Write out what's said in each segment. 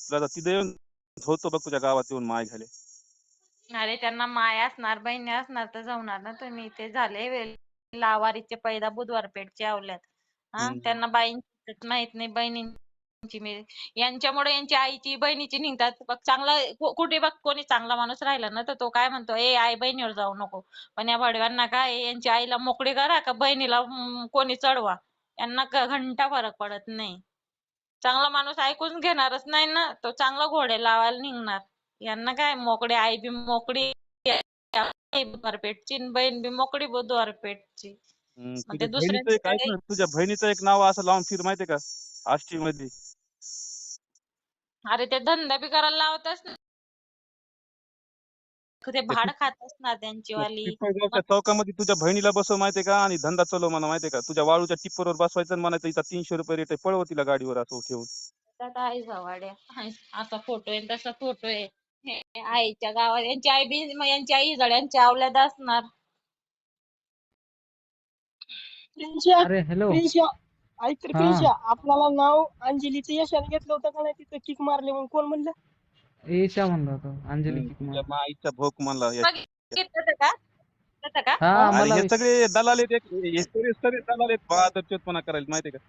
तुला आता तिथे येऊन होतो बघ तुझ्या गावात येऊन माय झाले. अरे त्यांना माय असणार बहिणी असणार तर जाऊणार ना तुम्ही. ते झाले लावारीचे पैदा बुधवार पेठचे आवल्यात. हा हम्म. त्यांना बाईंची माहित नाही बहिणींची यांच्यामुळे यांची आईची बहिणीची निघतात बघ. चांगला कुठे बघ कोणी चांगला माणूस राहिला ना तर तो काय म्हणतो ए आई बहिणीवर जाऊ नको. पण या भडव्यांना काय आहे, यांची आईला मोकळी करा का बहिणीला कोणी चढवा. यांना घंटा फरक पडत नाही. चांगला माणूस ऐकून घेणारच नाही ना. तो चांगला घोडे लावायला निघणार. यांना काय मोकळी आई बी मोकळी बुधवार पेठची आणि बहीण बी मोकळी बुधवार पेठची. मग ते तुझ्या बहिणीचं दुसऱ्यांची एक ऐक काय ना, तुझ्या बहिणीचं एक नाव असं लावून फिर माहितीये का आष्टी मध्ये. अरे ते धंदा बी करायला लावतच ना. ते भाड खात असणार त्यांची वाली. पिंपळगावच्या चौकामध्ये तुझ्या बहिणीला बसव माहितीये का आणि धंदा चालव म्हणा माहितीये का. तुझ्या वाळूच्या टिप्परवर बसवायचं आणि म्हणायचं इथं 300 रुपये रेट आहे पळव तिला गाडीवर असं ठेवून. त्यात आई जवाड्या असा फोटो आहे तसा फोटो आहे. हे आईच्या गावात यांची आई बी यांची आई जड्यांची आवल्यात असणार. प्रिन्शिया अरे हॅलो. प्रिन्शिया ऐक तर हा प्रिन्शिया आपल्याला नाव अंजलीचं यशाने घेतलं होतं का नाही तिथं किक मारले म्हणून कोण म्हणलं? ईशा म्हणलं होतं अंजली किक तुझ्या मारली. माईचा भोक म्हणला. बघितलं का तसं का हा हा? अरे मला हे सगळे दलाल आहेत हे सगळे दलाल आहेत बहादरचोदपणा करायला माहितीये का.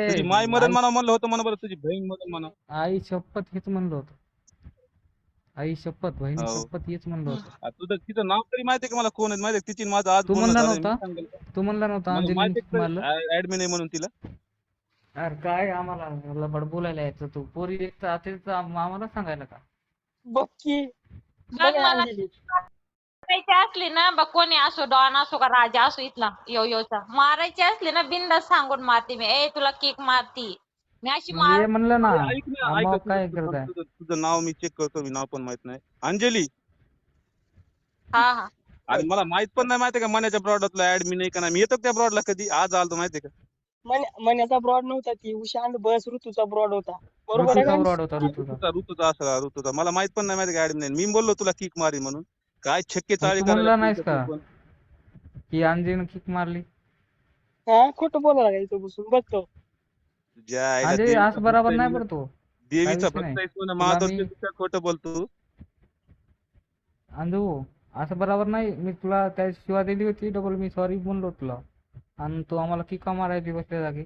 तुझी माय मरण आई म्हणा म्हणलं होतं म्हणा बरं तुझी बहीण मरण म्हणा. आई शपथ हेच म्हणलं होतं. आई शपथ बहिणी हो. शपथ हेच म्हणलं होतं. तुझं तिचं नाव तरी माहितीये का मला कोण आहे माहितीये तिची माझं आज तू बोलणं म्हणला झालंय मी नव्हता सांगेल का? तू म्हणला नव्हता मला अंजलीने माहितीये किक मारलं. ऍडमिन आहे म्हणून तिला. अरे काय आम्हाला लबाड बोलायला यायचं तू पोरी एक आम्हाला सांगायला का. बघ की बघ बघ मला अंजली मारायची असली ना बघ कोणी असो डॉन असो का राजा असो इथला योचा मारायची असली ना बिंदास सांगून मारते मी. ए तुला किक मारती मी अशी मग ये म्हणलं ना अरे ऐक ना ऐक मग तुझं काय तुझं करताय. तुझं तुझं नाव मी चेक करतो मी नाव पण माहित नाही. अंजली. हा हा आणि मला माहित पण नाही माहितीये का मण्याच्या ब्रॉडला ऍडमिन आहे का नाही. मी येतो त्या ब्रॉडला कधी आज आलतो माहितीये का. मण्याचा ब्रॉड नव्हता ती उशांत बस ऋतूचा ब्रॉड होता बरोबर आहे ऋतूचा का? ब्रॉड होता ऋतूचा. ऋतूचा मला माहित पण नाही माहिती का ऍडमिन मी बोललो तुला किक मारी म्हणून. काय छक्के मग चाळी तू करायला म्हणला नाहीस तुमच्या का तू पण. की अंजलीने किक मारली. हा खोटं बोलायला का इथं बसून बघतो. ज्या आईला अंजली देवीचा असं भक्त बरोबर आहे नाही म्हणून बरं तो. देवीचा विषय नाही. भक्त आहेस म्हणून तुला महादरचे मी दुसऱ्या खोटं बोलतो. अंजू असं बरोबर नाही. मी तुला त्या शिवा दिली होती डबल मी सॉरी म्हणलो तुला आणि तू आम्हाला किका मारायची बसल्या जागी.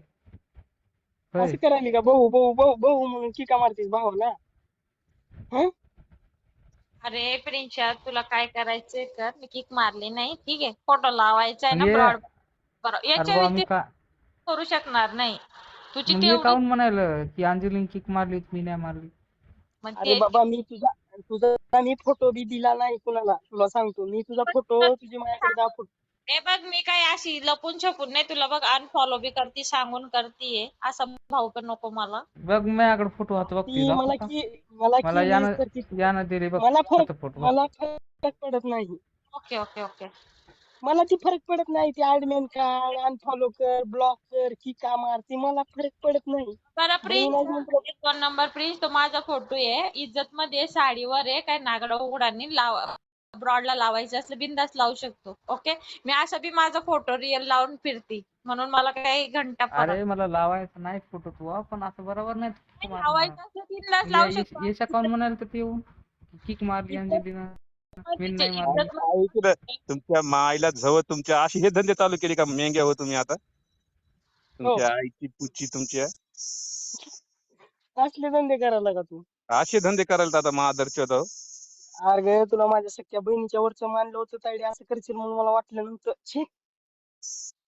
होय असं करायली का भाऊ भाऊ भाऊ भाऊ म्हणून किका मारतीस भावाला? हं? अरे प्रिन्शा तुला काय करायचंय कर. मी किक मारली नाही ठीक आहे. फोटो लावायचा आहे मग ना ये ब्रॉड बरोबर अरे याच्या बा मी व्यतिरिक्त का करू शकणार नाही. तुझी मग ये तेवढी काहून म्हणायला की अंजलीने किक मारली मी नाही मारली. मग अरे ते बाबा मी तुझा मी फोटो बी दिला नाही कुणाला तुला सांगतो मी तुझा फोटो तुझी माझ्याकडे दाखव. हे बघ मी काय अशी लपून छपून नाही तुला बघ अनफॉलो बी करती सांगून करतीये. असा भाऊ पण नको मला. बघ माझ्याकडे फोटो होता बघ ती दाखव का. मला मला केलीस तर ती यानं दिले बघ मला आता फोटो बघ. फरक पडत नाही. ओके ओके ओके मला ती फरक पडत नाही ती ऍडमिन काढ अनफॉलो कर ब्लॉक कर की का मार ती मला फरक पडत नाही. बरं बहीण आहे म्हणून तुला- प्रिन्स 1 नंबर प्रिन्स तो माझा फोटो आहे. इज्जत मध्ये साडीवर आहे काय नागडा उघडांनी ब्रॉडला लावायचं असलं बिंदास लावू शकतो. ओके मी असा बी माझा फोटो रिअल लावून फिरती म्हणून मला काही घंटा फरक अरे मला लावायचा नाही फोटो तू पण असं बरोबर नाही तू नाही. मारणं. लावायचं असलं बिंदास लावू शकतो. येश अकाउंट म्हणाल तर ते येऊन किक मारली अंजलीनं मी नाही मारली. इज्जत तुमच्या माईला जवळ तुमच्या अशी हे धंदे चालू केले का मेंग्या हो तुम्ही आता. हो तुमच्या आईची पुची तुमच्या असले धंदे करायला का तू? असे धंदे करायला आता महादरचे होतो. अरे तुला माझ्या सख्या बहिणीच्या वरचं मानलं होतं तायडे असं करशील म्हणून मला वाटलं नव्हतं. छी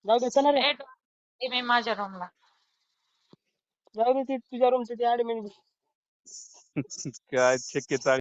जाऊ दे चला रे मी माझ्या रूमला जाऊ दे ते तुझ्या रूमचं ते ऍडमिन काय शक्यता